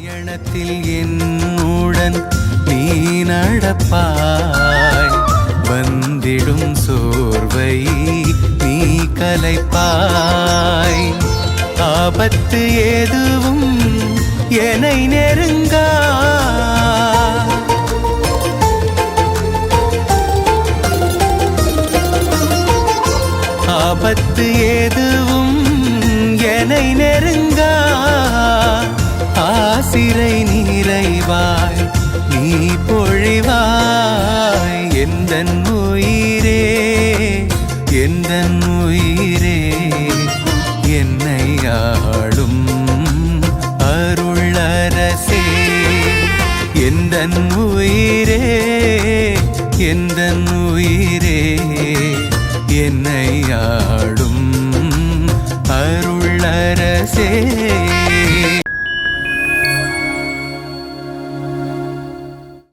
பயணத்தில் என்னுடன் நீ நடப்பாய், வந்திடும் சோர்வை நீ கலைப்பாய். ஆபத்து எதுவும் என்னை நெருங்கா, ஆபத்து எதுவும் என்னை நெருங்கா. ஆசிரை நிறைவாய் நீ பொழிவாய். எந்தன் உயிரே, எந்தன் உயிரே, என்னை ஆளும் அருளரசே. எந்தன் உயிரே, எந்தன் உயிரே, என்னை ஆளும் அருளரசே.